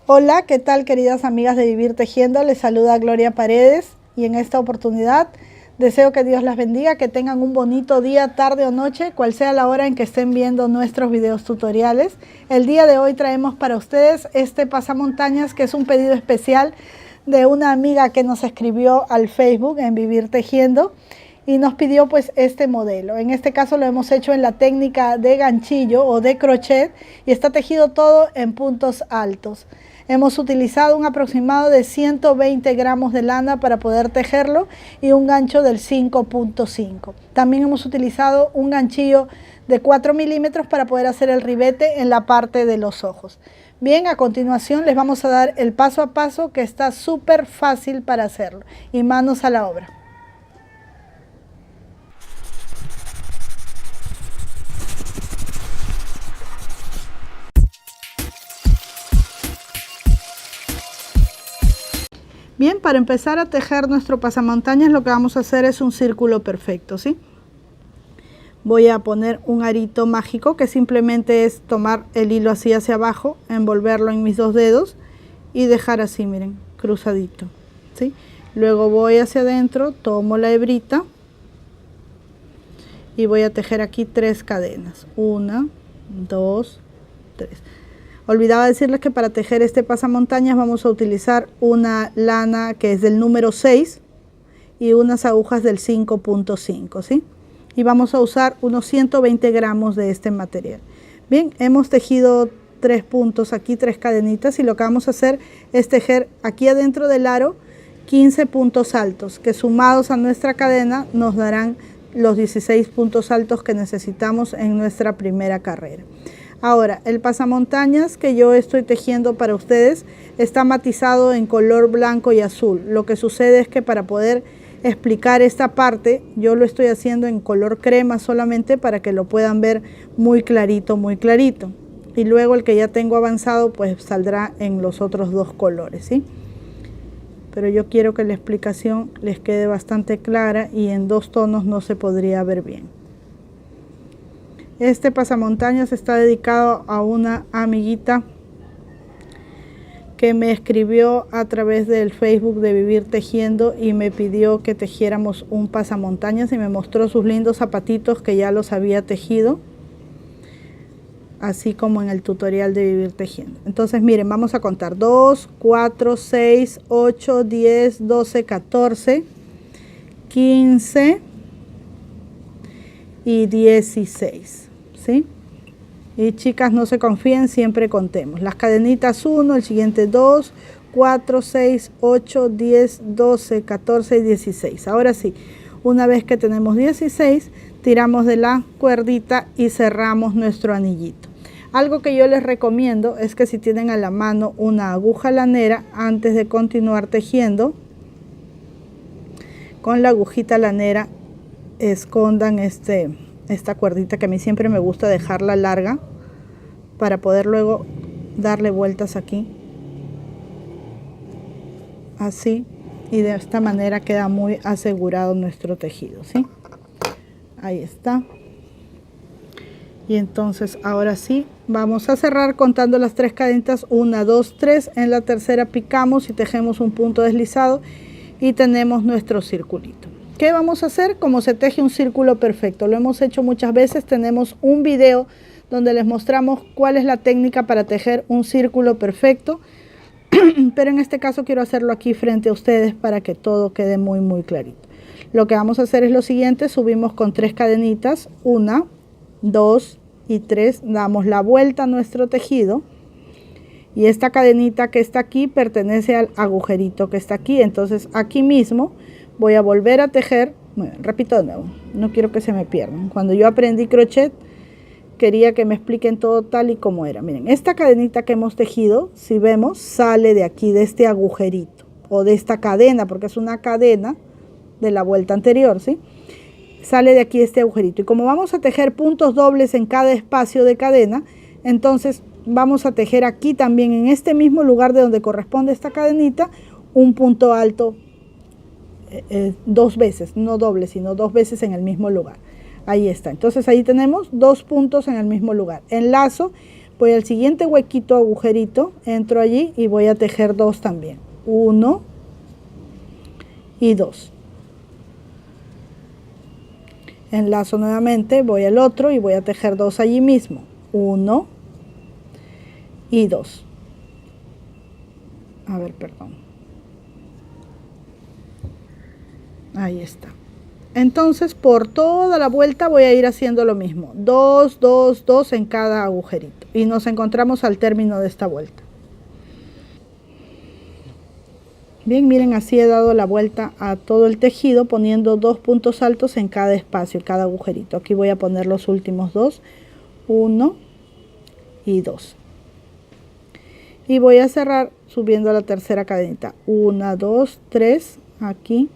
Hola, ¿qué tal queridas amigas de Vivir Tejiendo? Les saluda Gloria Paredes y en esta oportunidad deseo que Dios las bendiga, que tengan un bonito día, tarde o noche, cual sea la hora en que estén viendo nuestros videos tutoriales. El día de hoy traemos para ustedes este pasamontañas, que es un pedido especial de una amiga que nos escribió al Facebook en Vivir Tejiendo y nos pidió pues este modelo. En este caso lo hemos hecho en la técnica de ganchillo o de crochet y está tejido todo en puntos altos. Hemos utilizado un aproximado de 120 gramos de lana para poder tejerlo y un gancho del 5.5. También hemos utilizado un ganchillo de 4 milímetros para poder hacer el ribete en la parte de los ojos. Bien, a continuación les vamos a dar el paso a paso, que está súper fácil para hacerlo. Y manos a la obra. Bien, para empezar a tejer nuestro pasamontañas lo que vamos a hacer es un círculo perfecto, ¿sí? Voy a poner un arito mágico, que simplemente es tomar el hilo así hacia abajo, envolverlo en mis dos dedos y dejar así, miren, cruzadito, ¿sí? Luego voy hacia adentro, tomo la hebrita y voy a tejer aquí 3 cadenas. 1, 2, 3. Olvidaba decirles que para tejer este pasamontañas vamos a utilizar una lana que es del número 6 y unas agujas del 5.5, ¿sí? Y vamos a usar unos 120 gramos de este material. Bien, hemos tejido 3 puntos aquí, 3 cadenitas, y lo que vamos a hacer es tejer aquí adentro del aro 15 puntos altos, que sumados a nuestra cadena nos darán los 16 puntos altos que necesitamos en nuestra primera carrera. Ahora, el pasamontañas que yo estoy tejiendo para ustedes está matizado en color blanco y azul. Lo que sucede es que para poder explicar esta parte, yo lo estoy haciendo en color crema solamente para que lo puedan ver muy clarito, muy clarito. Y luego el que ya tengo avanzado pues saldrá en los otros dos colores, ¿sí? Pero yo quiero que la explicación les quede bastante clara y en 2 tonos no se podría ver bien. Este pasamontañas está dedicado a una amiguita que me escribió a través del Facebook de Vivir Tejiendo y me pidió que tejiéramos un pasamontañas y me mostró sus lindos zapatitos que ya los había tejido, así como en el tutorial de Vivir Tejiendo. Entonces miren, vamos a contar 2, 4, 6, 8, 10, 12, 14, 15 y 16, ¿sí? Y chicas, no se confíen, siempre contemos. Las cadenitas 1, el siguiente 2, 4, 6, 8, 10, 12, 14 y 16. Ahora sí, una vez que tenemos 16, tiramos de la cuerdita y cerramos nuestro anillito. Algo que yo les recomiendo es que si tienen a la mano una aguja lanera, antes de continuar tejiendo, con la agujita lanera escondan esta cuerdita, que a mí siempre me gusta dejarla larga para poder luego darle vueltas aquí, así, y de esta manera queda muy asegurado nuestro tejido, ¿sí? Ahí está. Y entonces ahora sí vamos a cerrar contando las 3 cadenitas, 1, 2, 3. En la tercera picamos y tejemos un punto deslizado y tenemos nuestro circulito. ¿Qué vamos a hacer? Como se teje un círculo perfecto. Lo hemos hecho muchas veces. Tenemos un video donde les mostramos cuál es la técnica para tejer un círculo perfecto. Pero en este caso quiero hacerlo aquí frente a ustedes para que todo quede muy muy clarito. Lo que vamos a hacer es lo siguiente. Subimos con 3 cadenitas. 1, 2 y 3. Damos la vuelta a nuestro tejido. Y esta cadenita que está aquí pertenece al agujerito que está aquí. Entonces aquí mismo voy a volver a tejer. Bueno, repito de nuevo, no quiero que se me pierdan. Cuando yo aprendí crochet, quería que me expliquen todo tal y como era. Miren, esta cadenita que hemos tejido, si vemos, sale de aquí, de este agujerito, o de esta cadena, porque es una cadena de la vuelta anterior, ¿sí? Sale de aquí este agujerito. Y como vamos a tejer puntos dobles en cada espacio de cadena, entonces vamos a tejer aquí también, en este mismo lugar de donde corresponde esta cadenita, un punto alto 2 veces, no doble, sino 2 veces en el mismo lugar. Ahí está. Entonces ahí tenemos 2 puntos en el mismo lugar. Enlazo Voy al siguiente huequito, agujerito, entro allí y voy a tejer 2 también. 1 y 2. Enlazo nuevamente, voy al otro y voy a tejer 2 allí mismo. 1 y 2. A ver, perdón. Ahí está. Entonces por toda la vuelta voy a ir haciendo lo mismo. 2, 2, 2 en cada agujerito. Y nos encontramos al término de esta vuelta. Bien, miren, así he dado la vuelta a todo el tejido poniendo 2 puntos altos en cada espacio, en cada agujerito. Aquí voy a poner los últimos 2, 1 y 2. Y voy a cerrar subiendo a la tercera cadenita. 1, 2, 3, aquí.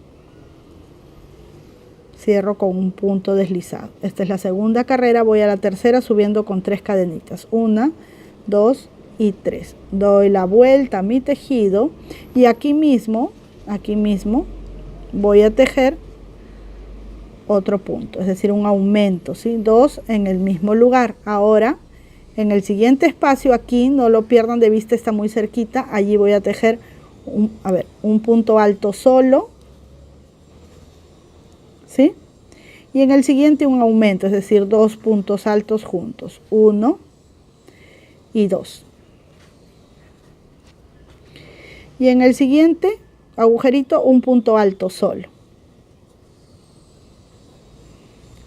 Cierro con un punto deslizado. Esta es la segunda carrera, voy a la tercera subiendo con 3 cadenitas. 1, 2 y 3. Doy la vuelta a mi tejido y aquí mismo voy a tejer otro punto, es decir, un aumento, ¿sí? 2 en el mismo lugar. Ahora, en el siguiente espacio aquí, no lo pierdan de vista, está muy cerquita, allí voy a tejer un punto alto solo, ¿sí? Y en el siguiente un aumento, es decir, 2 puntos altos juntos, 1 y 2. Y en el siguiente agujerito un punto alto solo.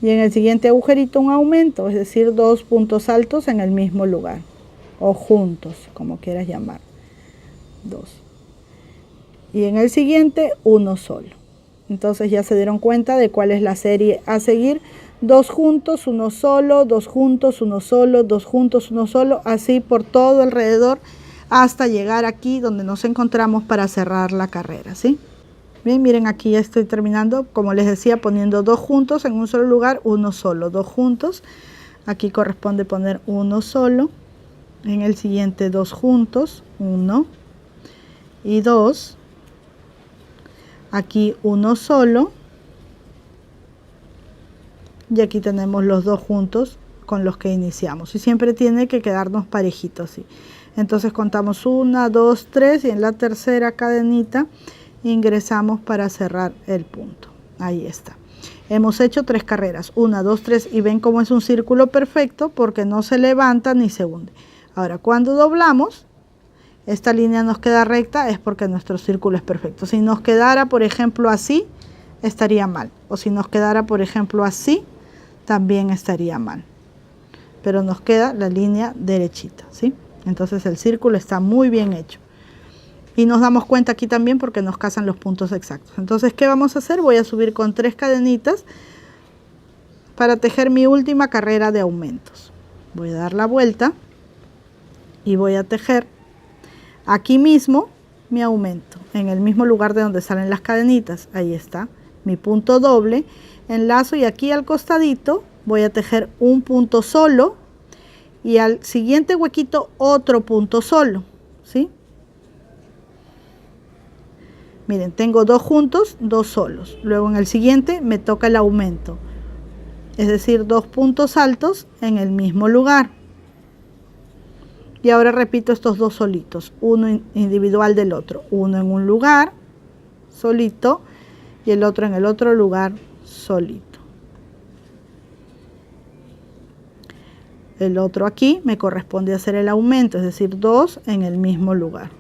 Y en el siguiente agujerito un aumento, es decir, 2 puntos altos en el mismo lugar, o juntos, como quieras llamar, 2. Y en el siguiente uno solo. Entonces ya se dieron cuenta de cuál es la serie a seguir. 2 juntos, uno solo, 2 juntos, uno solo, 2 juntos, uno solo, así por todo alrededor hasta llegar aquí donde nos encontramos para cerrar la carrera, ¿sí? Bien, miren, aquí ya estoy terminando, como les decía, poniendo 2 juntos en un solo lugar, uno solo, 2 juntos. Aquí corresponde poner uno solo. En el siguiente 2 juntos, 1 y 2. Aquí uno solo. Y aquí tenemos los 2 juntos con los que iniciamos. Y siempre tiene que quedarnos parejitos, ¿sí? Entonces contamos 1, 2, 3 y en la tercera cadenita ingresamos para cerrar el punto. Ahí está. Hemos hecho 3 carreras, 1, 2, 3 y ven cómo es un círculo perfecto porque no se levanta ni se hunde. Ahora cuando doblamos, esta línea nos queda recta, es porque nuestro círculo es perfecto. Si nos quedara, por ejemplo, así, estaría mal. O si nos quedara, por ejemplo, así, también estaría mal. Pero nos queda la línea derechita, ¿sí? Entonces el círculo está muy bien hecho. Y nos damos cuenta aquí también porque nos casan los puntos exactos. Entonces, ¿qué vamos a hacer? Voy a subir con 3 cadenitas para tejer mi última carrera de aumentos. Voy a dar la vuelta y voy a tejer aquí mismo mi aumento, en el mismo lugar de donde salen las cadenitas. Ahí está mi punto doble, enlazo y aquí al costadito voy a tejer un punto solo y al siguiente huequito otro punto solo, ¿sí? Miren, tengo 2 juntos, 2 solos. Luego en el siguiente me toca el aumento, es decir, 2 puntos altos en el mismo lugar. Y ahora repito estos 2 solitos, uno individual del otro, uno en un lugar solito y el otro en el otro lugar solito. El otro aquí me corresponde hacer el aumento, es decir, 2 en el mismo lugar.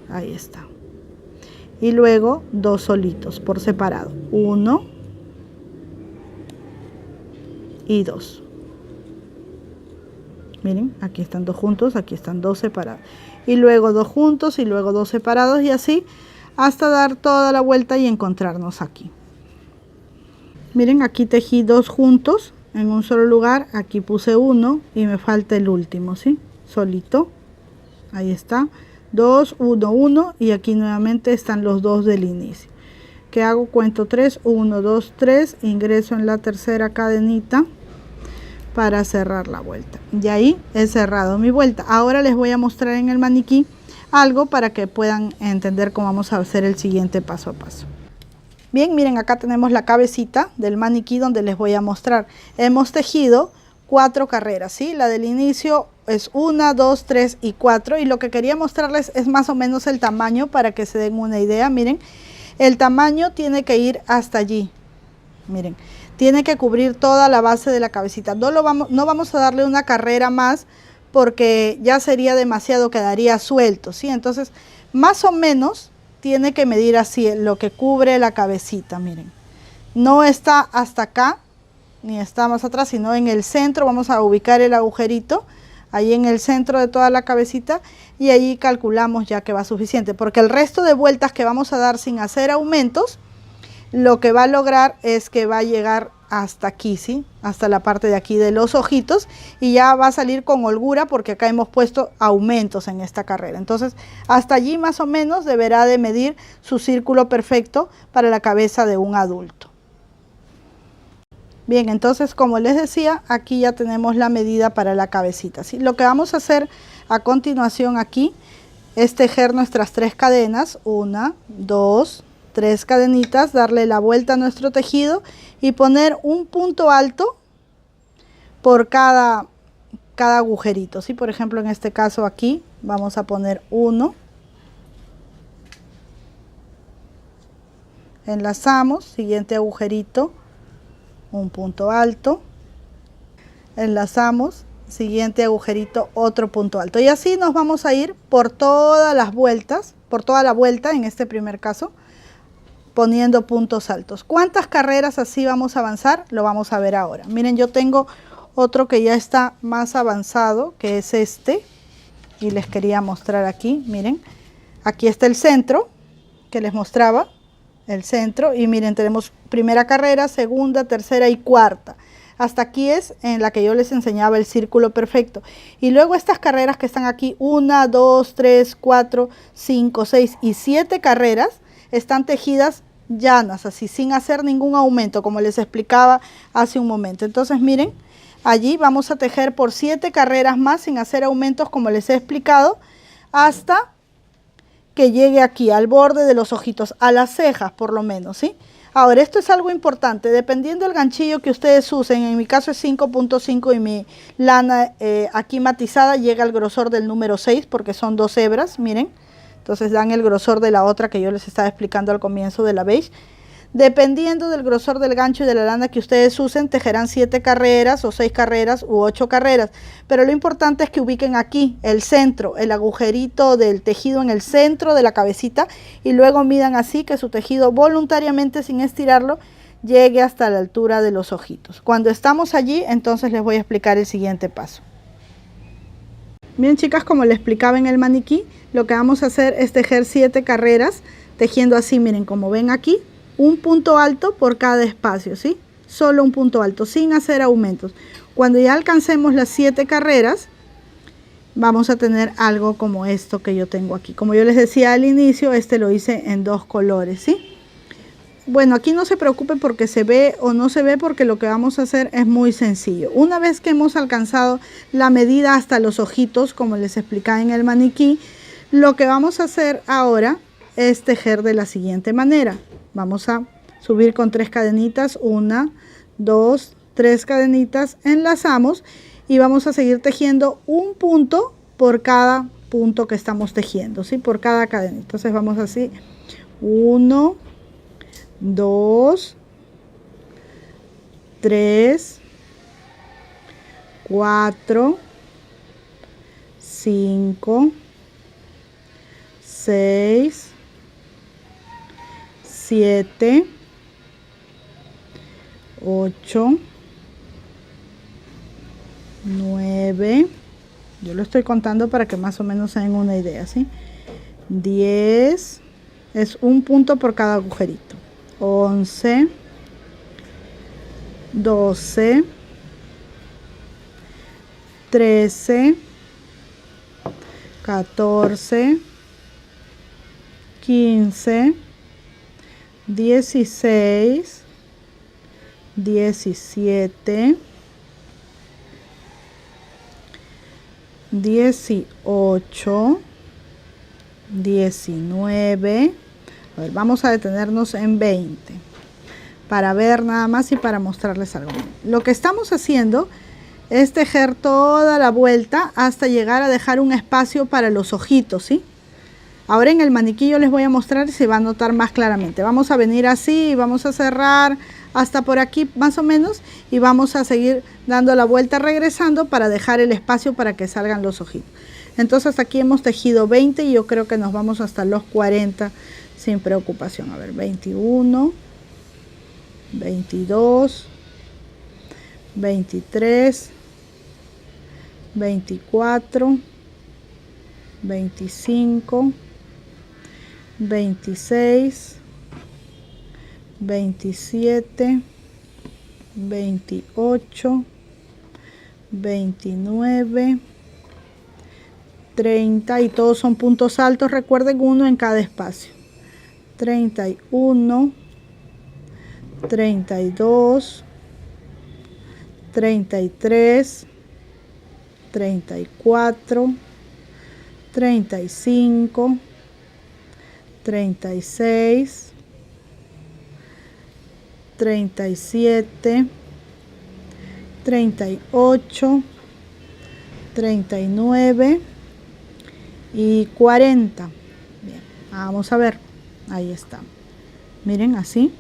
Ahí está. Y luego 2 solitos por separado, 1 y 2. Miren, aquí están 2 juntos, aquí están 2 separados. Y luego 2 juntos y luego 2 separados y así hasta dar toda la vuelta y encontrarnos aquí. Miren, aquí tejí 2 juntos en un solo lugar, aquí puse 1 y me falta el último, ¿sí? Solito. Ahí está. 2, 1, 1 y aquí nuevamente están los 2 del inicio. ¿Qué hago? Cuento 3, 1, 2, 3, ingreso en la tercera cadenita para cerrar la vuelta. Y ahí he cerrado mi vuelta. Ahora les voy a mostrar en el maniquí algo para que puedan entender cómo vamos a hacer el siguiente paso a paso. Bien, miren, acá tenemos la cabecita del maniquí donde les voy a mostrar. Hemos tejido 4 carreras, ¿sí? La del inicio es 1, 2, 3 y 4, y lo que quería mostrarles es más o menos el tamaño para que se den una idea. Miren, el tamaño tiene que ir hasta allí, miren, tiene que cubrir toda la base de la cabecita. No vamos a darle una carrera más porque ya sería demasiado, quedaría suelto, ¿sí? Entonces, más o menos tiene que medir así lo que cubre la cabecita, miren. No está hasta acá, ni está más atrás, sino en el centro. Vamos a ubicar el agujerito ahí en el centro de toda la cabecita, y ahí calculamos ya que va suficiente, porque el resto de vueltas que vamos a dar sin hacer aumentos, lo que va a lograr es que va a llegar hasta aquí, ¿sí? Hasta la parte de aquí de los ojitos, y ya va a salir con holgura porque acá hemos puesto aumentos en esta carrera. Entonces, hasta allí más o menos deberá de medir su círculo perfecto para la cabeza de un adulto. Bien, entonces, como les decía, aquí ya tenemos la medida para la cabecita, ¿sí? Lo que vamos a hacer a continuación aquí es tejer nuestras 3 cadenas, 1, 2, 3 cadenitas, darle la vuelta a nuestro tejido y poner un punto alto por cada agujerito, ¿sí? Por ejemplo, en este caso aquí vamos a poner 1, enlazamos, siguiente agujerito, un punto alto, enlazamos, siguiente agujerito, otro punto alto, y así nos vamos a ir por todas las vueltas, por toda la vuelta en este primer caso, poniendo puntos altos. ¿Cuántas carreras así vamos a avanzar? Lo vamos a ver ahora. Miren, yo tengo otro que ya está más avanzado, que es este, y les quería mostrar aquí. Miren, aquí está el centro que les mostraba, el centro, y miren, tenemos primera carrera, segunda, tercera y cuarta. Hasta aquí es en la que yo les enseñaba el círculo perfecto. Y luego estas carreras que están aquí, 1, 2, 3, 4, 5, 6 y 7 carreras, están tejidas llanas, así, sin hacer ningún aumento, como les explicaba hace un momento. Entonces, miren, allí vamos a tejer por 7 carreras más, sin hacer aumentos, como les he explicado, hasta que llegue aquí al borde de los ojitos, a las cejas por lo menos, ¿sí? Ahora, esto es algo importante, dependiendo del ganchillo que ustedes usen. En mi caso es 5.5 y mi lana aquí matizada llega al grosor del número 6 porque son 2 hebras, miren. Entonces dan el grosor de la otra que yo les estaba explicando al comienzo de la beige. Dependiendo del grosor del gancho y de la lana que ustedes usen, tejerán 7 carreras o 6 carreras u 8 carreras. Pero lo importante es que ubiquen aquí el centro, el agujerito del tejido en el centro de la cabecita, y luego midan así que su tejido voluntariamente, sin estirarlo, llegue hasta la altura de los ojitos. Cuando estamos allí, entonces les voy a explicar el siguiente paso. Bien, chicas, como les explicaba en el maniquí, lo que vamos a hacer es tejer 7 carreras, tejiendo así, miren, como ven aquí, un punto alto por cada espacio, ¿sí? Solo un punto alto, sin hacer aumentos. Cuando ya alcancemos las 7 carreras, vamos a tener algo como esto que yo tengo aquí. Como yo les decía al inicio, este lo hice en 2 colores, ¿sí? Bueno, aquí no se preocupen porque se ve o no se ve, porque lo que vamos a hacer es muy sencillo. Una vez que hemos alcanzado la medida hasta los ojitos, como les explicaba en el maniquí, lo que vamos a hacer ahora es tejer de la siguiente manera. Vamos a subir con 3 cadenitas, 1, 2, 3 cadenitas, enlazamos y vamos a seguir tejiendo un punto por cada punto que estamos tejiendo, ¿sí? Por cada cadena. Entonces vamos así, 1, 2, 3, 4, 5, 6, 7, 8, 9, yo lo estoy contando para que más o menos se den una idea, ¿sí? 10, es un punto por cada agujerito. 11, 12, 13, 14, 15, 16, 17, 18, 19. A ver, vamos a detenernos en 20 para ver nada más y para mostrarles algo. Lo que estamos haciendo es tejer toda la vuelta hasta llegar a dejar un espacio para los ojitos, ¿sí? Ahora en el maniquí yo les voy a mostrar y se va a notar más claramente. Vamos a venir así y vamos a cerrar hasta por aquí más o menos y vamos a seguir dando la vuelta regresando para dejar el espacio para que salgan los ojitos. Entonces hasta aquí hemos tejido 20 y yo creo que nos vamos hasta los 40 sin preocupación. A ver, 21, 22, 23, 24, 25, 26, 27, 28, 29, 30 y todos son puntos altos, recuerden, uno en cada espacio. 31, 32, 33, 34, 35, 36, 37, 38, 39 y 40. Bien, vamos a ver, ahí está. Miren, así.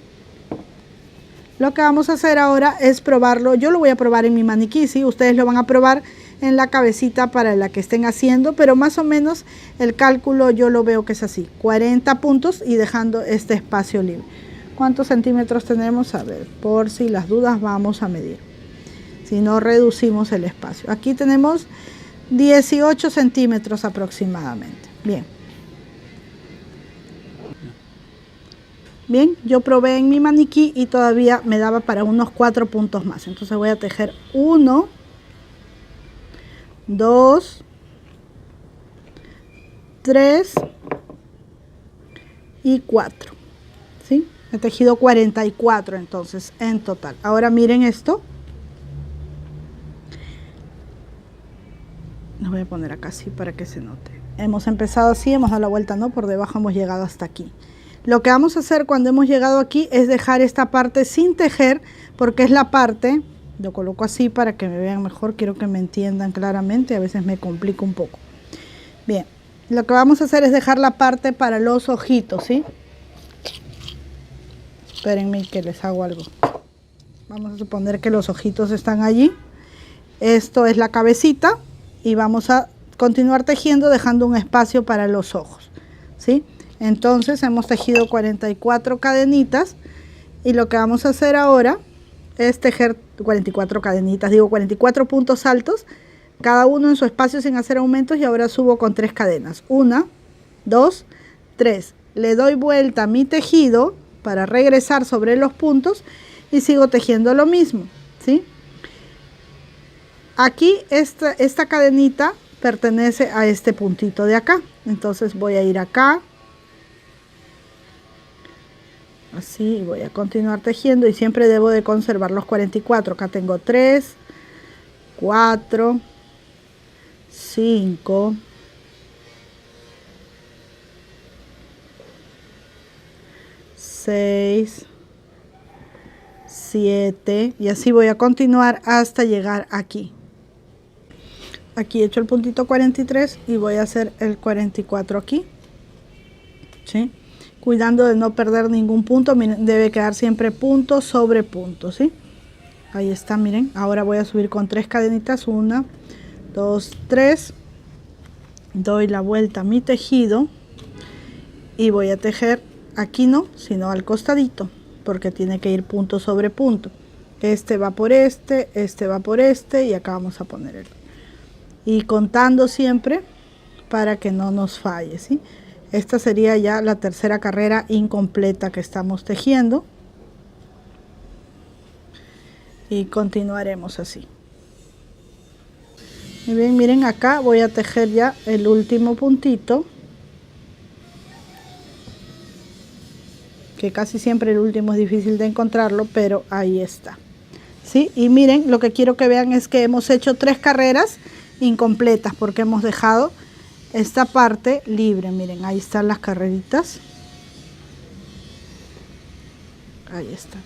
Lo que vamos a hacer ahora es probarlo. Yo lo voy a probar en mi maniquí, ¿sí? Ustedes lo van a probar en la cabecita para la que estén haciendo, pero más o menos el cálculo yo lo veo que es así, 40 puntos y dejando este espacio libre. ¿Cuántos centímetros tenemos? A ver, por si las dudas vamos a medir. Si no, reducimos el espacio. Aquí tenemos 18 centímetros aproximadamente. Bien. Bien, yo probé en mi maniquí y todavía me daba para unos 4 puntos más. Entonces voy a tejer 1, 2, 3 y 4. ¿Sí? He tejido 44 entonces en total. Ahora miren esto. Lo voy a poner acá así para que se note. Hemos empezado así, hemos dado la vuelta, ¿no? Por debajo hemos llegado hasta aquí. Lo que vamos a hacer cuando hemos llegado aquí es dejar esta parte sin tejer, porque es la parte, lo coloco así para que me vean mejor, quiero que me entiendan claramente, a veces me complica un poco. Bien, lo que vamos a hacer es dejar la parte para los ojitos, ¿sí? Espérenme que les hago algo. Vamos a suponer que los ojitos están allí. Esto es la cabecita y vamos a continuar tejiendo dejando un espacio para los ojos, ¿sí? Entonces hemos tejido 44 cadenitas y lo que vamos a hacer ahora es tejer 44 cadenitas, digo 44 puntos altos, cada uno en su espacio sin hacer aumentos, y ahora subo con 3 cadenas. 1, 2, 3. Le doy vuelta a mi tejido para regresar sobre los puntos y sigo tejiendo lo mismo, ¿sí? Aquí esta cadenita pertenece a este puntito de acá, entonces voy a ir acá. Así, voy a continuar tejiendo y siempre debo de conservar los 44. Acá tengo 3, 4, 5, 6, 7 y así voy a continuar hasta llegar aquí. Aquí he hecho el puntito 43 y voy a hacer el 44 aquí, ¿sí? Cuidando de no perder ningún punto, miren, debe quedar siempre punto sobre punto, ¿sí? Ahí está, miren. Ahora voy a subir con 3 cadenitas, 1, 2, 3. Doy la vuelta a mi tejido y voy a tejer aquí no, sino al costadito, porque tiene que ir punto sobre punto. Este va por este va por este y acá vamos a poner el. Y contando siempre para que no nos falle, ¿sí? Esta sería ya la tercera carrera incompleta que estamos tejiendo. Y continuaremos así. Muy bien, miren, acá voy a tejer ya el último puntito. Que casi siempre el último es difícil de encontrarlo, pero ahí está. ¿Sí? Y miren, lo que quiero que vean es que hemos hecho 3 carreras incompletas porque hemos dejado esta parte libre. Miren, ahí están las carreritas. Ahí está.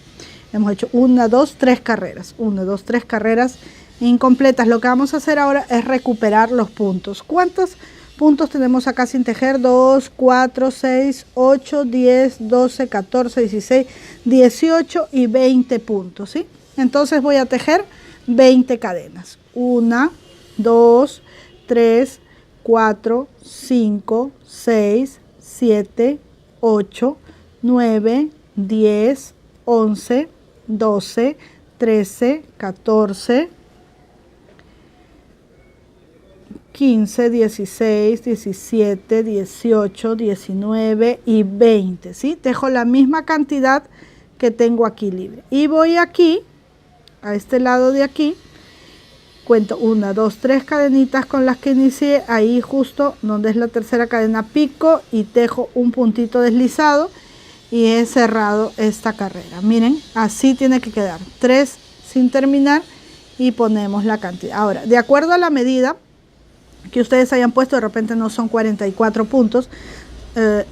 Hemos hecho 1, 2, 3 carreras. 1, 2, 3 carreras incompletas. Lo que vamos a hacer ahora es recuperar los puntos. ¿Cuántos puntos tenemos acá sin tejer? 2, 4, 6, 8, 10, 12, 14, 16, 18 y 20 puntos, ¿sí? Entonces voy a tejer 20 cadenas. 1, 2, 3, 4, 5, 6, 7, 8, 9, 10, 11, 12, 13, 14, 15, 16, 17, 18, 19 y 20, ¿sí? Tejo la misma cantidad que tengo aquí libre. Y voy aquí, a este lado de aquí, cuento 1, 2, 3 cadenitas con las que inicié, ahí justo donde es la tercera cadena pico y tejo un puntito deslizado y he cerrado esta carrera. Miren, así tiene que quedar, 3 sin terminar y ponemos la cantidad. Ahora, de acuerdo a la medida que ustedes hayan puesto, de repente no son 44 puntos,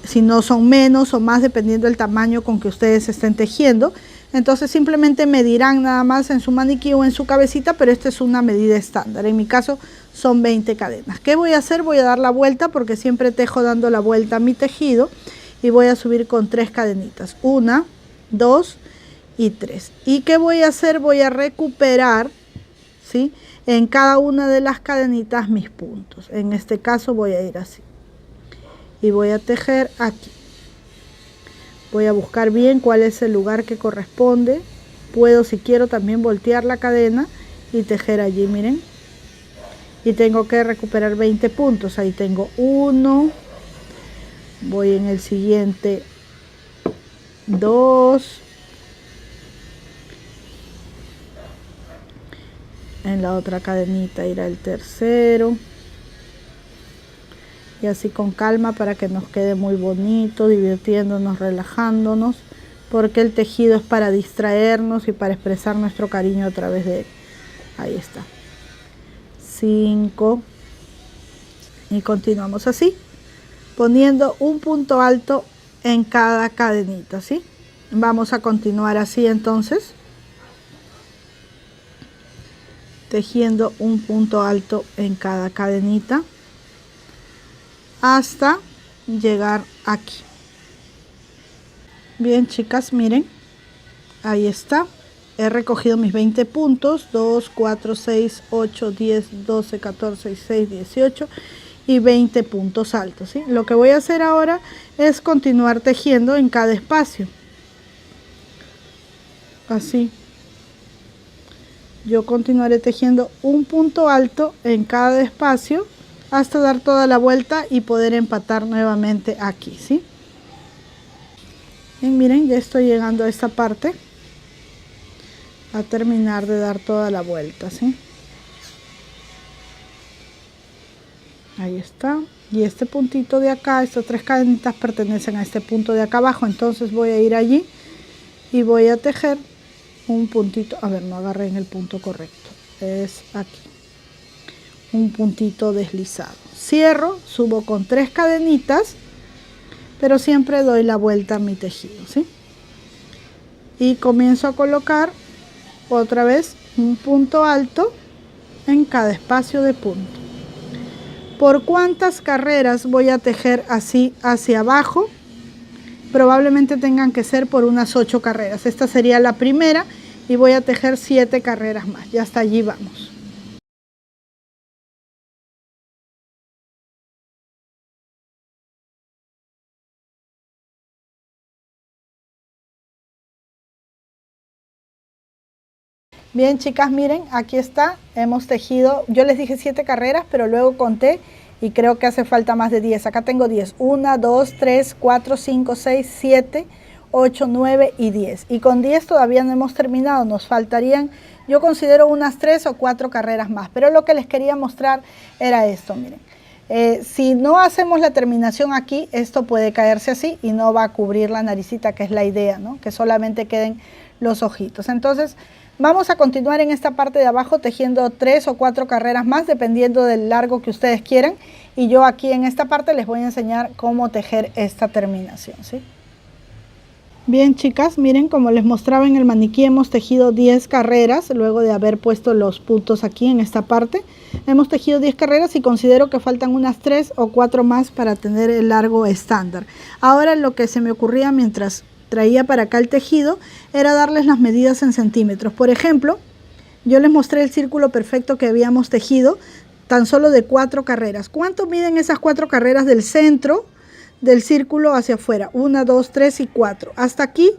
sino son menos o más dependiendo del tamaño con que ustedes estén tejiendo. Entonces simplemente medirán nada más en su maniquí o en su cabecita, pero esta es una medida estándar. En mi caso son 20 cadenas. ¿Qué voy a hacer? Voy a dar la vuelta porque siempre tejo dando la vuelta a mi tejido y voy a subir con 3 cadenitas. 1, 2 y 3. ¿Y qué voy a hacer? Voy a recuperar, ¿sí?, en cada una de las cadenitas mis puntos. En este caso voy a ir así y voy a tejer aquí. Voy a buscar bien cuál es el lugar que corresponde. Puedo, si quiero, también voltear la cadena y tejer allí, miren. Y tengo que recuperar 20 puntos. Ahí tengo 1. Voy en el siguiente 2. En la otra cadenita irá el tercero. Y así con calma para que nos quede muy bonito, divirtiéndonos, relajándonos, porque el tejido es para distraernos y para expresar nuestro cariño a través de él. Ahí está. 5. Y continuamos así, poniendo un punto alto en cada cadenita, ¿sí? Vamos a continuar así entonces, tejiendo un punto alto en cada cadenita hasta llegar aquí. Bien, chicas, miren, ahí está. He recogido mis 20 puntos, 2, 4, 6, 8, 10, 12, 14, 16, 18 y 20 puntos altos, ¿sí? Lo que voy a hacer ahora es continuar tejiendo en cada espacio. Así. Yo continuaré tejiendo un punto alto en cada espacio hasta dar toda la vuelta y poder empatar nuevamente aquí, ¿sí? Bien, miren, ya estoy llegando a esta parte, a terminar de dar toda la vuelta, ¿sí? Ahí está. Y este puntito de acá, estas 3 cadenitas pertenecen a este punto de acá abajo, entonces voy a ir allí y voy a tejer un puntito. A ver, no agarré en el punto correcto, es aquí, un puntito deslizado. Cierro, subo con 3 cadenitas, pero siempre doy la vuelta a mi tejido, ¿sí? Y comienzo a colocar otra vez un punto alto en cada espacio de punto. ¿Por cuántas carreras voy a tejer así hacia abajo? Probablemente tengan que ser por unas 8 carreras. Esta sería la primera y voy a tejer 7 carreras más. Ya hasta allí vamos. Bien, chicas, miren, aquí está, hemos tejido, yo les dije 7 carreras, pero luego conté y creo que hace falta más de 10. Acá tengo 10, 1, 2, 3, 4, 5, 6, 7, 8, 9 y 10. Y con 10 todavía no hemos terminado, nos faltarían, yo considero unas 3 o 4 carreras más, pero lo que les quería mostrar era esto, miren. Si no hacemos la terminación aquí, esto puede caerse así y no va a cubrir la naricita, que es la idea, ¿no? Que solamente queden los ojitos. Entonces, vamos a continuar en esta parte de abajo tejiendo 3 o 4 carreras más, dependiendo del largo que ustedes quieran. Y yo aquí en esta parte les voy a enseñar cómo tejer esta terminación, ¿sí? Bien, chicas, miren, como les mostraba en el maniquí, hemos tejido 10 carreras luego de haber puesto los puntos aquí en esta parte. Hemos tejido 10 carreras y considero que faltan unas 3 o 4 más para tener el largo estándar. Ahora lo que se me ocurría mientras traía para acá el tejido era darles las medidas en centímetros. Por ejemplo, yo les mostré el círculo perfecto que habíamos tejido tan solo de 4 carreras. ¿Cuánto miden esas 4 carreras del centro del círculo hacia afuera? 1, 2, 3 y 4. Hasta aquí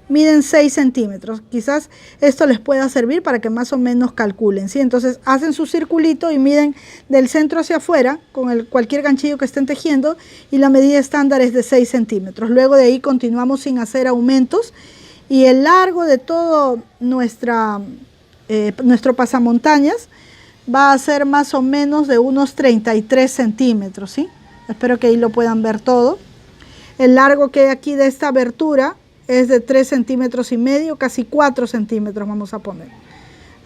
miden 6 centímetros. Quizás esto les pueda servir para que más o menos calculen, ¿sí? Entonces hacen su circulito y miden del centro hacia afuera con cualquier ganchillo que estén tejiendo, y la medida estándar es de 6 centímetros. Luego de ahí continuamos sin hacer aumentos y el largo de todo nuestro pasamontañas va a ser más o menos de unos 33 centímetros, ¿sí? Espero que ahí lo puedan ver todo. El largo que hay aquí de esta abertura es de 3 centímetros y medio, casi 4 centímetros vamos a poner.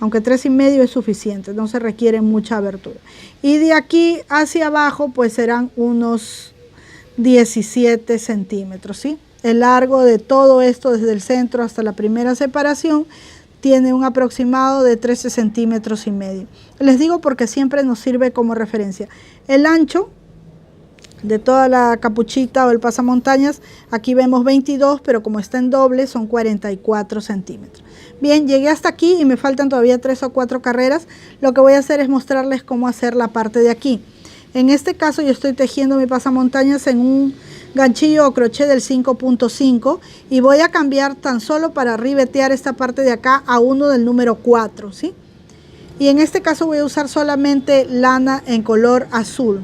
Aunque 3 y medio es suficiente, no se requiere mucha abertura. Y de aquí hacia abajo pues serán unos 17 centímetros, ¿sí? El largo de todo esto desde el centro hasta la primera separación tiene un aproximado de 13 centímetros y medio. Les digo porque siempre nos sirve como referencia. El ancho de toda la capuchita o el pasamontañas, aquí vemos 22, pero como está en doble son 44 centímetros. Bien, llegué hasta aquí y me faltan todavía 3 o 4 carreras. Lo que voy a hacer es mostrarles cómo hacer la parte de aquí. En este caso yo estoy tejiendo mi pasamontañas en un ganchillo o crochet del 5.5 y voy a cambiar tan solo para ribetear esta parte de acá a uno del número 4, ¿sí? Y en este caso voy a usar solamente lana en color azul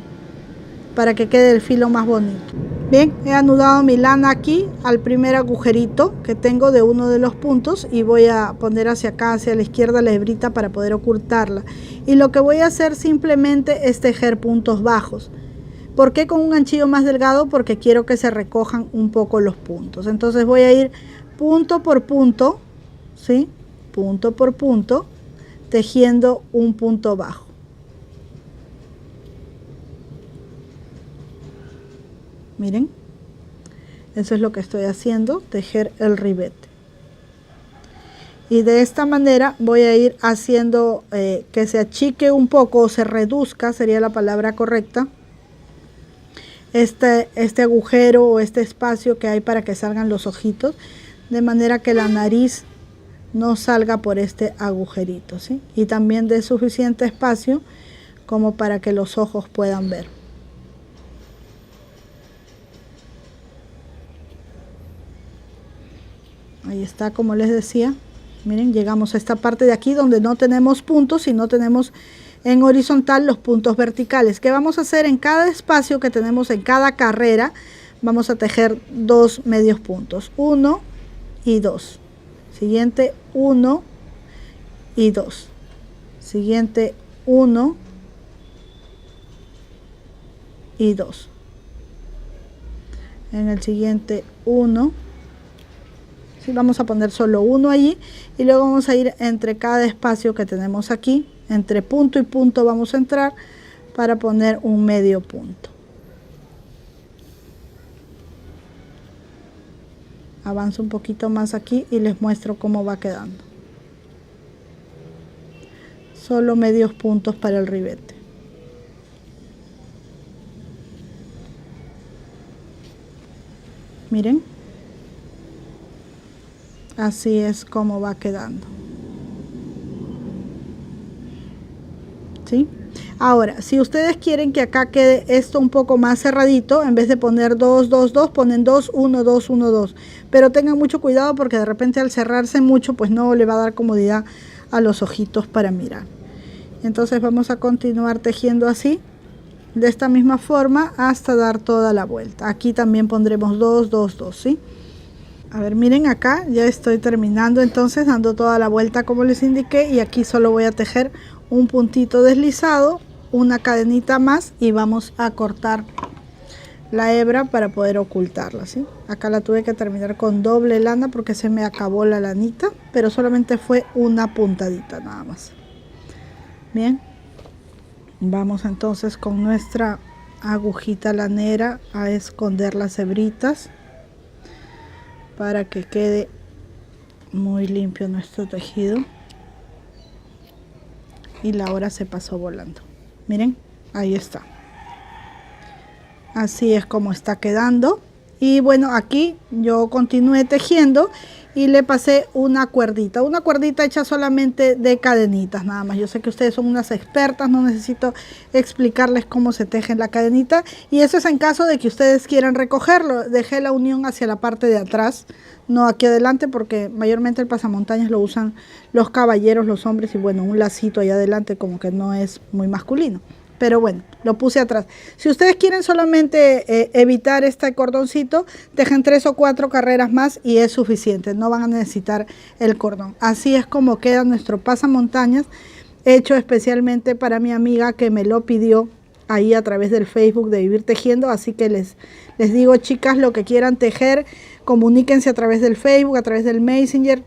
para que quede el filo más bonito. Bien, he anudado mi lana aquí al primer agujerito que tengo de uno de los puntos y voy a poner hacia acá, hacia la izquierda, la hebrita para poder ocultarla. Y lo que voy a hacer simplemente es tejer puntos bajos. ¿Por qué con un ganchillo más delgado? Porque quiero que se recojan un poco los puntos. Entonces voy a ir punto por punto, ¿sí? Punto por punto, tejiendo un punto bajo. Miren, eso es lo que estoy haciendo, tejer el ribete. Y de esta manera voy a ir haciendo que se achique un poco o se reduzca, sería la palabra correcta, este agujero o este espacio que hay para que salgan los ojitos, de manera que la nariz no salga por este agujerito, ¿sí? Y también dé suficiente espacio como para que los ojos puedan ver. Ahí está, como les decía. Miren, llegamos a esta parte de aquí donde no tenemos puntos, sino tenemos en horizontal los puntos verticales. ¿Qué vamos a hacer? En cada espacio que tenemos en cada carrera vamos a tejer 2 medios puntos, 1 y 2. Siguiente, 1 y 2. Siguiente, 1 y 2. En el siguiente, 1. Sí, vamos a poner solo 1 allí y luego vamos a ir entre cada espacio que tenemos aquí, entre punto y punto vamos a entrar para poner un medio punto. Avanzo un poquito más aquí y les muestro cómo va quedando. Solo medios puntos para el ribete. Miren. Así es como va quedando. ¿Sí? Ahora, si ustedes quieren que acá quede esto un poco más cerradito, en vez de poner 2, 2, 2, ponen 2, 1, 2, 1, 2. Pero tengan mucho cuidado porque de repente al cerrarse mucho, pues no le va a dar comodidad a los ojitos para mirar. Entonces vamos a continuar tejiendo así, de esta misma forma, hasta dar toda la vuelta. Aquí también pondremos 2, 2, 2, ¿sí? A ver, miren acá, ya estoy terminando entonces dando toda la vuelta como les indiqué y aquí solo voy a tejer un puntito deslizado, una cadenita más y vamos a cortar la hebra para poder ocultarla, ¿sí? Acá la tuve que terminar con doble lana porque se me acabó la lanita, pero solamente fue una puntadita nada más. Bien, vamos entonces con nuestra agujita lanera a esconder las hebritas para que quede muy limpio nuestro tejido. Y la hora se pasó volando. Miren, ahí está. Así es como está quedando. Y bueno, aquí yo continué tejiendo y le pasé una cuerdita hecha solamente de cadenitas nada más. Yo sé que ustedes son unas expertas, no necesito explicarles cómo se teje la cadenita, y eso es en caso de que ustedes quieran recogerlo. Dejé la unión hacia la parte de atrás, no aquí adelante, porque mayormente el pasamontañas lo usan los caballeros, los hombres, y bueno, un lacito ahí adelante como que no es muy masculino. Pero bueno, lo puse atrás. Si ustedes quieren solamente evitar este cordoncito, dejen 3 o 4 carreras más y es suficiente. No van a necesitar el cordón. Así es como queda nuestro pasamontañas, hecho especialmente para mi amiga que me lo pidió ahí a través del Facebook de Vivir Tejiendo. Así que les digo, chicas, lo que quieran tejer, comuníquense a través del Facebook, a través del Messenger,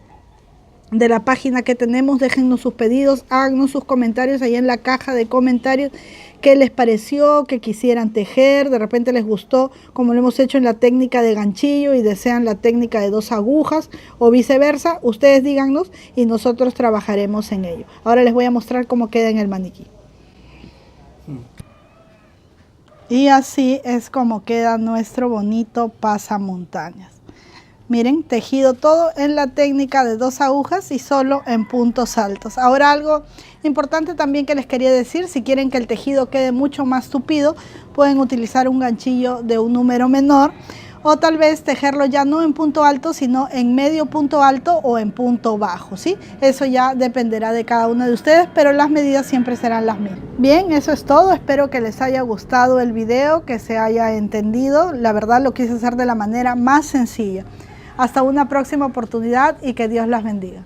de la página que tenemos. Déjennos sus pedidos, háganos sus comentarios ahí en la caja de comentarios. ¿Qué les pareció? ¿Qué quisieran tejer? De repente les gustó como lo hemos hecho en la técnica de ganchillo y desean la técnica de 2 agujas o viceversa. Ustedes díganos y nosotros trabajaremos en ello. Ahora les voy a mostrar cómo queda en el maniquí. Y así es como queda nuestro bonito pasamontañas. Miren, tejido todo en la técnica de 2 agujas y solo en puntos altos. Ahora algo importante también que les quería decir: si quieren que el tejido quede mucho más tupido, pueden utilizar un ganchillo de un número menor, o tal vez tejerlo ya no en punto alto, sino en medio punto alto o en punto bajo, ¿sí? Eso ya dependerá de cada uno de ustedes, pero las medidas siempre serán las mismas. Bien, eso es todo. Espero que les haya gustado el video, que se haya entendido. La verdad lo quise hacer de la manera más sencilla. Hasta una próxima oportunidad y que Dios las bendiga.